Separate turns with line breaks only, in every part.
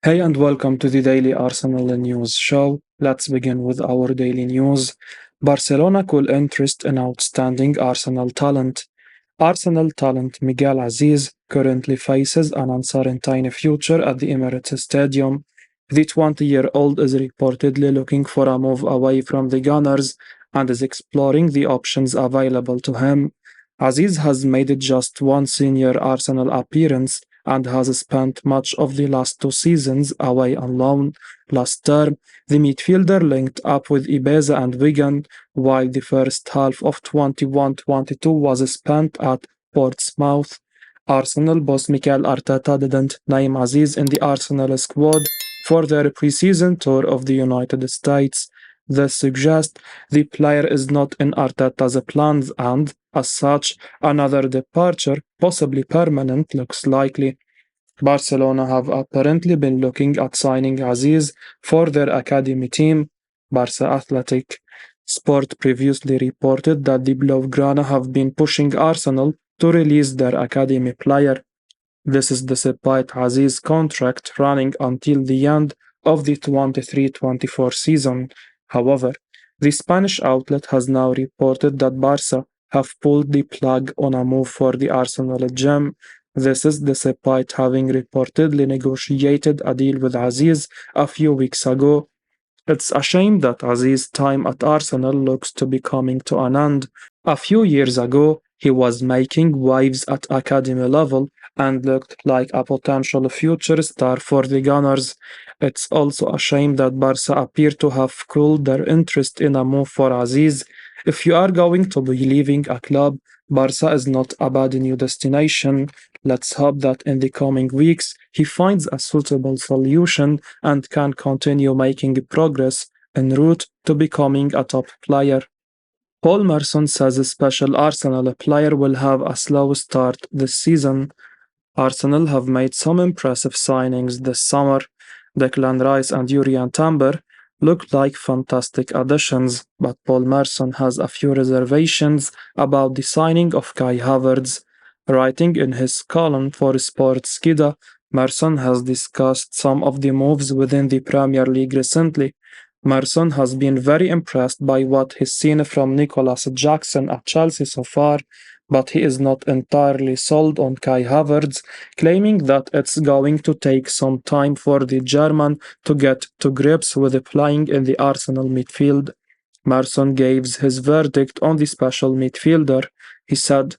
Hey and welcome to the Daily Arsenal News Show. Let's begin with our daily news. Barcelona could interest in outstanding Arsenal talent. Arsenal talent Miguel Azeez currently faces an uncertain future at the Emirates Stadium. The 20-year-old is reportedly looking for a move away from the Gunners and is exploring the options available to him. Azeez has made just one senior Arsenal appearance and has spent much of the last two seasons away on loan. Last term, the midfielder linked up with Ibiza and Wigan, while the first half of 21-22 was spent at Portsmouth. Arsenal boss Mikel Arteta didn't name Azeez in the Arsenal squad for their preseason tour of the United States. This suggests the player is not in Arteta's plans and, as such, another departure, possibly permanent, looks likely. Barcelona have apparently been looking at signing Azeez for their academy team, Barca Athletic. Sport previously reported that the Blaugrana have been pushing Arsenal to release their academy player. This is despite Azeez's contract running until the end of the 23-24 season. However, the Spanish outlet has now reported that Barca have pulled the plug on a move for the Arsenal gem. This is despite having reportedly negotiated a deal with Azeez a few weeks ago. It's a shame that Azeez's time at Arsenal looks to be coming to an end. A few years ago, he was making waves at academy level and looked like a potential future star for the Gunners. It's also a shame that Barca appear to have cooled their interest in a move for Azeez. If you are going to be leaving a club, Barca is not a bad new destination. Let's hope that in the coming weeks he finds a suitable solution and can continue making progress en route to becoming a top player. Paul Merson says a special Arsenal player will have a slow start this season. Arsenal have made some impressive signings this summer. Declan Rice and Jurrien look like fantastic additions, but Paul Merson has a few reservations about the signing of Kai Havertz. Writing in his column for Sportskida, Marson has discussed some of the moves within the Premier League recently. Marson has been very impressed by what he's seen from Nicolas Jackson at Chelsea so far, but he is not entirely sold on Kai Havertz, claiming that it's going to take some time for the German to get to grips with playing in the Arsenal midfield. Marson gave his verdict on the special midfielder. He said,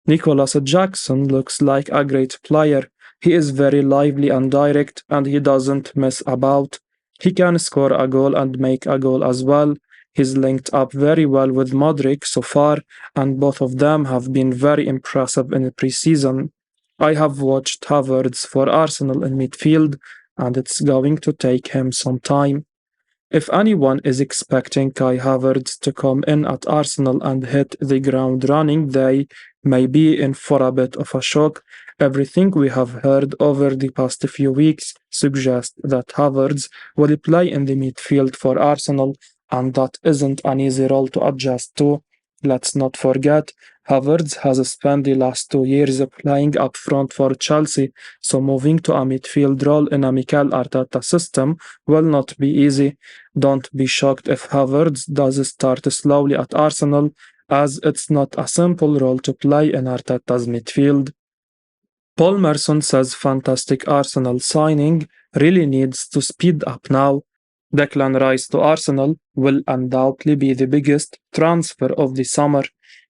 Nicolas Jackson looks like a great player. He is very lively and direct, and he doesn't mess about. He can score a goal and make a goal as well. He's linked up very well with Modric so far, and both of them have been very impressive in the preseason. I have watched Havertz for Arsenal in midfield, and it's going to take him some time. If anyone is expecting Kai Havertz to come in at Arsenal and hit the ground running, they may be in for a bit of a shock. Everything we have heard over the past few weeks suggests that Havertz will play in the midfield for Arsenal, and that isn't an easy role to adjust to. Let's not forget, Havertz has spent the last 2 years playing up front for Chelsea, so moving to a midfield role in a Mikel Arteta system will not be easy. Don't be shocked if Havertz does start slowly at Arsenal, as it's not a simple role to play in Arteta's midfield. Paul Merson says fantastic Arsenal signing really needs to speed up now. Declan Rice to Arsenal will undoubtedly be the biggest transfer of the summer.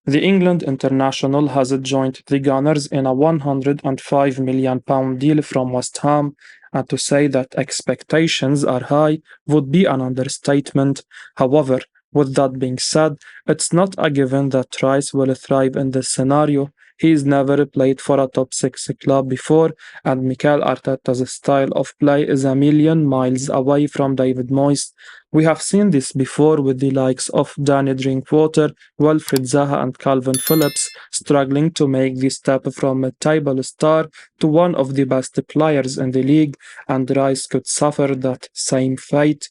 The England international has joined the Gunners in a £105 million deal from West Ham, and to say that expectations are high would be an understatement. However, with that being said, it's not a given that Rice will thrive in this scenario. He's never played for a top 6 club before, and Mikel Arteta's style of play is a million miles away from David Moyes. We have seen this before with the likes of Danny Drinkwater, Wilfried Zaha and Calvin Phillips struggling to make the step from a table star to one of the best players in the league, and Rice could suffer that same fate.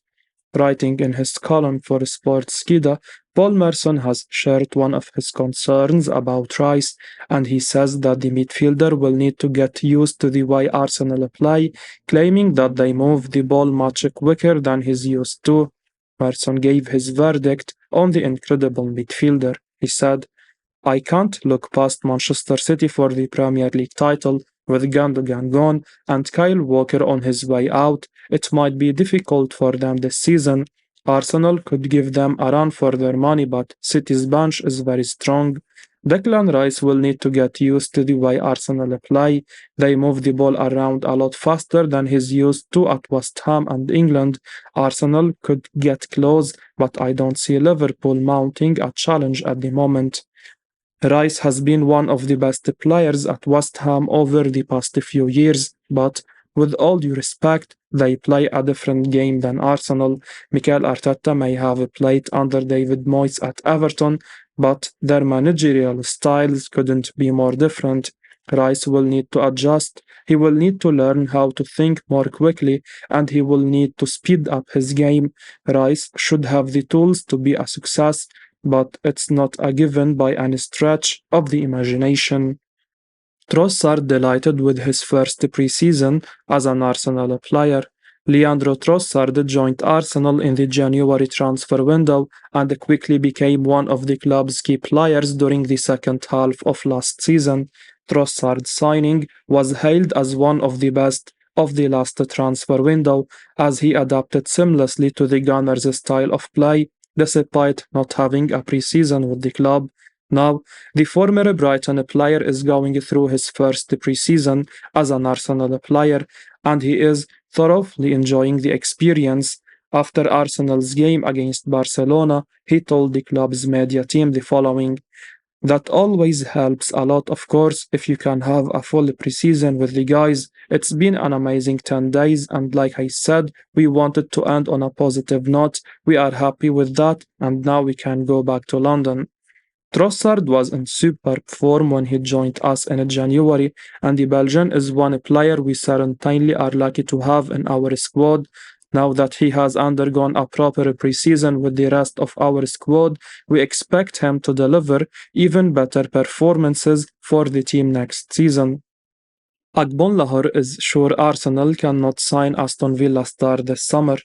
Writing in his column for Sportskida, Paul Merson has shared one of his concerns about Rice, and he says that the midfielder will need to get used to the way Arsenal play, claiming that they move the ball much quicker than he's used to. Marson gave his verdict on the incredible midfielder. He said, I can't look past Manchester City for the Premier League title with Gundogan gone and Kyle Walker on his way out. It might be difficult for them this season. Arsenal could give them a run for their money, but City's bench is very strong. Declan Rice will need to get used to the way Arsenal play. They move the ball around a lot faster than he's used to at West Ham and England. Arsenal could get close, but I don't see Liverpool mounting a challenge at the moment. Rice has been one of the best players at West Ham over the past few years, but with all due respect, they play a different game than Arsenal. Mikel Arteta may have played under David Moyes at Everton, but their managerial styles couldn't be more different. Rice will need to adjust, he will need to learn how to think more quickly, and he will need to speed up his game. Rice should have the tools to be a success, but it's not a given by any stretch of the imagination. Trossard delighted with his first preseason as an Arsenal player. Leandro Trossard joined Arsenal in the January transfer window and quickly became one of the club's key players during the second half of last season. Trossard's signing was hailed as one of the best of the last transfer window as he adapted seamlessly to the Gunners' style of play despite not having a preseason with the club. Now, the former Brighton player is going through his first preseason as an Arsenal player, and he is thoroughly enjoying the experience. After Arsenal's game against Barcelona, he told the club's media team the following. That always helps a lot, of course, if you can have a full preseason with the guys. It's been an amazing 10 days, and like I said, we wanted to end on a positive note. We are happy with that, and now we can go back to London. Trossard was in superb form when he joined us in January, and the Belgian is one player we certainly are lucky to have in our squad. Now that he has undergone a proper preseason with the rest of our squad, we expect him to deliver even better performances for the team next season. Agbonlahor is sure Arsenal cannot sign Aston Villa star this summer.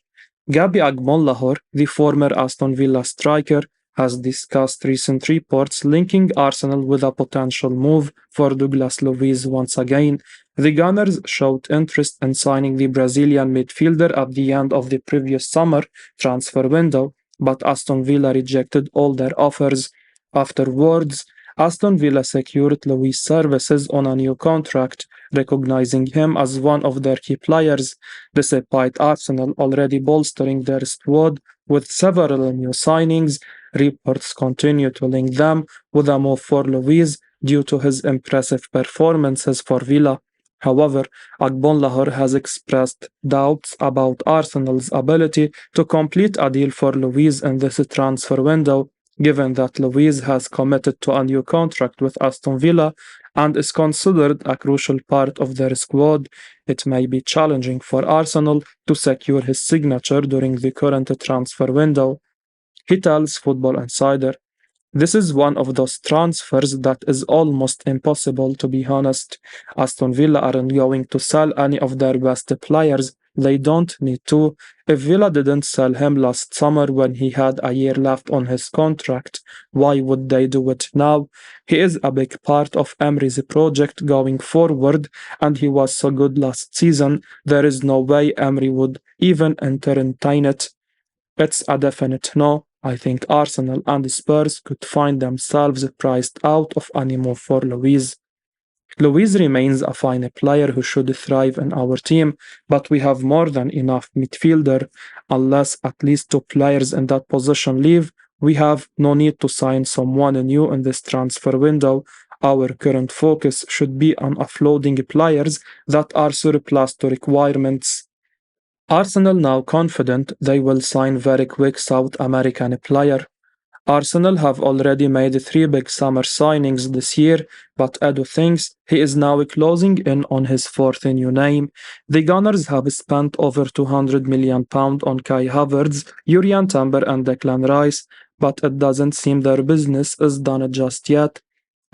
Gabi Agbonlahor, the former Aston Villa striker, has discussed recent reports linking Arsenal with a potential move for Douglas Luiz once again. The Gunners showed interest in signing the Brazilian midfielder at the end of the previous summer transfer window, but Aston Villa rejected all their offers. Afterwards, Aston Villa secured Luiz's services on a new contract, recognizing him as one of their key players, despite Arsenal already bolstering their squad with several new signings. Reports continue to link them with a move for Luiz due to his impressive performances for Villa. However, Agbonlahor has expressed doubts about Arsenal's ability to complete a deal for Luiz in this transfer window, given that Luiz has committed to a new contract with Aston Villa and is considered a crucial part of their squad. It may be challenging for Arsenal to secure his signature during the current transfer window. He tells Football Insider, this is one of those transfers that is almost impossible, to be honest. Aston Villa aren't going to sell any of their best players. They don't need to. If Villa didn't sell him last summer when he had a year left on his contract, why would they do it now? He is a big part of Emery's project going forward, and he was so good last season, there is no way Emery would even entertain it. It's a definite no. I think Arsenal and Spurs could find themselves priced out of any move for Luiz. Luiz remains a fine player who should thrive in our team, but we have more than enough midfielder. Unless at least two players in that position leave, we have no need to sign someone new in this transfer window. Our current focus should be on offloading players that are surplus to requirements. Arsenal now confident they will sign very quick South American player. Arsenal have already made 3 big summer signings this year, but Edu thinks he is now closing in on his 4th new name. The Gunners have spent over £200 million on Kai Havertz, Jurrien and Declan Rice, but it doesn't seem their business is done just yet.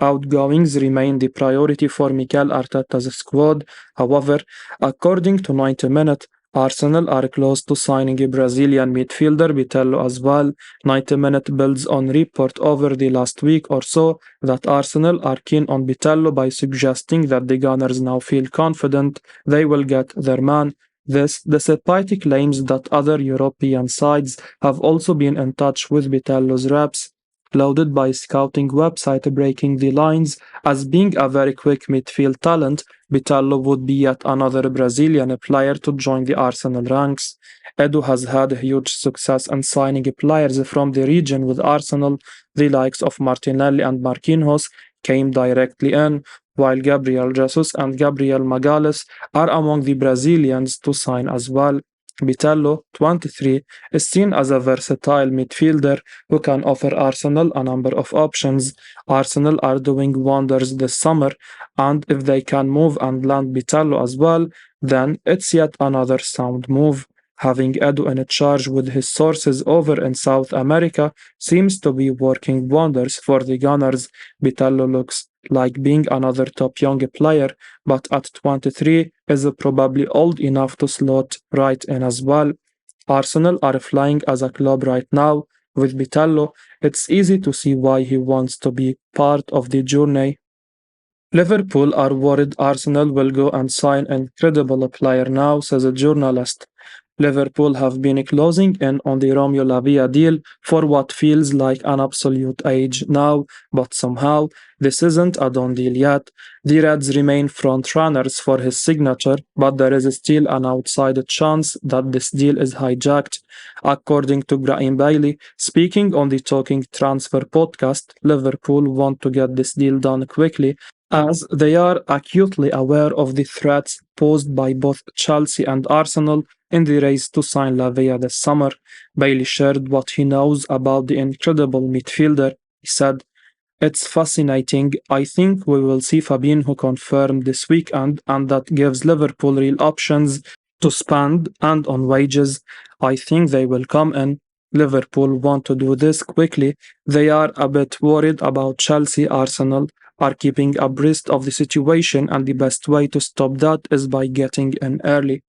Outgoings remain the priority for Mikel Arteta's squad. However, according to 90 Minute, Arsenal are close to signing a Brazilian midfielder Vitello as well. 90 Minute builds on report over the last week or so that Arsenal are keen on Vitello by suggesting that the Gunners now feel confident they will get their man. This despite claims that other European sides have also been in touch with Vitello's reps, lauded by scouting website breaking the lines as being a very quick midfield talent. Vitello would be yet another Brazilian player to join the Arsenal ranks. Edu has had huge success in signing players from the region with Arsenal. The likes of Martinelli and Marquinhos came directly in, while Gabriel Jesus and Gabriel Magalhaes are among the Brazilians to sign as well. Vitello, 23, is seen as a versatile midfielder who can offer Arsenal a number of options. Arsenal are doing wonders this summer, and if they can move and land Vitello as well, then it's yet another sound move. Having Edu in charge with his sources over in South America seems to be working wonders for the Gunners. Vitello looks like being another top young player, but at 23 is probably old enough to slot right in as well. Arsenal are flying as a club right now. With Vitello, it's easy to see why he wants to be part of the journey. Liverpool are worried Arsenal will go and sign an incredible player now, says a journalist. Liverpool have been closing in on the Romeo Lavia deal for what feels like an absolute age now, but somehow this isn't a done deal yet. The Reds remain front runners for his signature, but there is still an outside chance that this deal is hijacked. According to Graham Bailey, speaking on the Talking Transfer podcast, Liverpool want to get this deal done quickly as they are acutely aware of the threats posed by both Chelsea and Arsenal in the race to sign Lavia this summer. Bailey shared what he knows about the incredible midfielder. He said, "It's fascinating. I think we will see Fabinho confirmed this weekend, and that gives Liverpool real options to spend, and on wages, I think they will come in. Liverpool want to do this quickly. They are a bit worried about Chelsea. Arsenal are keeping abreast of the situation, and the best way to stop that is by getting in early."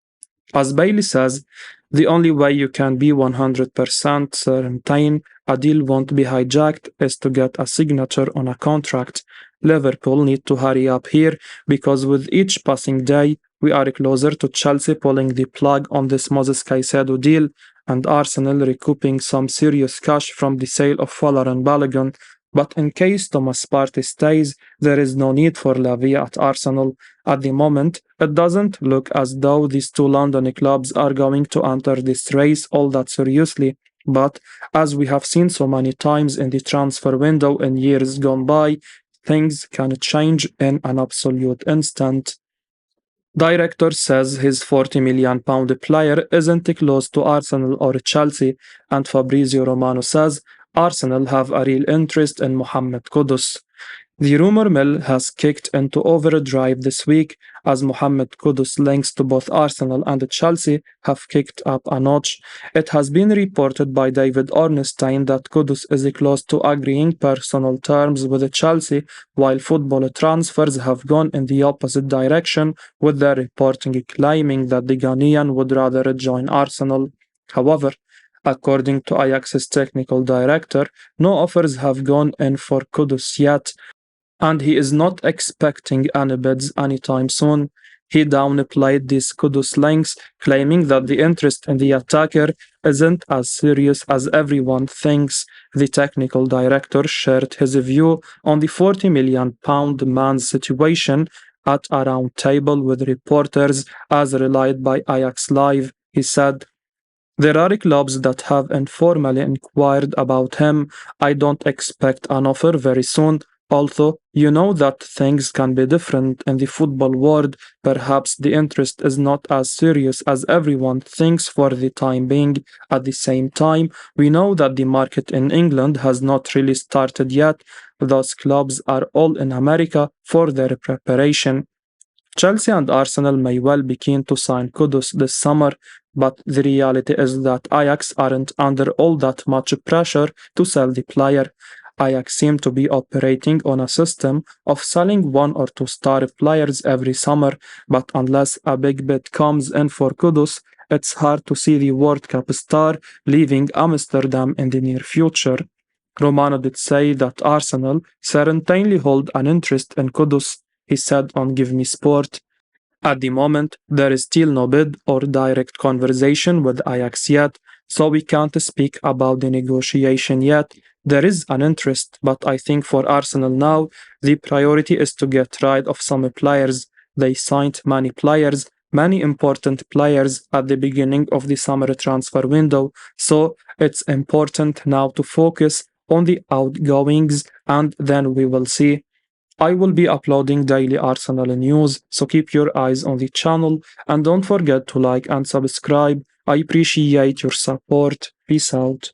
As Bailey says, the only way you can be 100% certain a deal won't be hijacked is to get a signature on a contract. Liverpool need to hurry up here because with each passing day, we are closer to Chelsea pulling the plug on this Moses Caicedo deal and Arsenal recouping some serious cash from the sale of Fowler and Balogun. But in case Thomas Partey stays, there is no need for Lavia at Arsenal. At the moment, it doesn't look as though these two London clubs are going to enter this race all that seriously. But as we have seen so many times in the transfer window in years gone by, things can change in an absolute instant. Director says his £40 million player isn't close to Arsenal or Chelsea, and Fabrizio Romano says Arsenal have a real interest in Mohamed Kudus. The rumour mill has kicked into overdrive this week as Mohamed Kudus' links to both Arsenal and Chelsea have kicked up a notch. It has been reported by David Ornstein that Kudus is close to agreeing personal terms with Chelsea, while football transfers have gone in the opposite direction, with their reporting claiming that the Ghanaian would rather join Arsenal. However, according to Ajax's technical director, no offers have gone in for Kudus yet, and he is not expecting any bids anytime soon. He downplayed these Kudus links, claiming that the interest in the attacker isn't as serious as everyone thinks. The technical director shared his view on the £40 million man's situation at a round table with reporters as relayed by Ajax Live. He said, "There are clubs that have informally inquired about him. I don't expect an offer very soon. Although, you know that things can be different in the football world, perhaps the interest is not as serious as everyone thinks for the time being. At the same time, we know that the market in England has not really started yet. Those clubs are all in America for their preparation." Chelsea and Arsenal may well be keen to sign Kudus this summer, but the reality is that Ajax aren't under all that much pressure to sell the player. Ajax seem to be operating on a system of selling one or two star players every summer, but unless a big bid comes in for Kudus, it's hard to see the World Cup star leaving Amsterdam in the near future. Romano did say that Arsenal certainly hold an interest in Kudus, he said on Give Me Sport. At the moment, there is still no bid or direct conversation with Ajax yet, so we can't speak about the negotiation yet. There is an interest, but I think for Arsenal now, the priority is to get rid of some players. They signed many players, many important players at the beginning of the summer transfer window, so it's important now to focus on the outgoings and then we will see. I will be uploading daily Arsenal news, so keep your eyes on the channel and don't forget to like and subscribe. I appreciate your support. Peace out.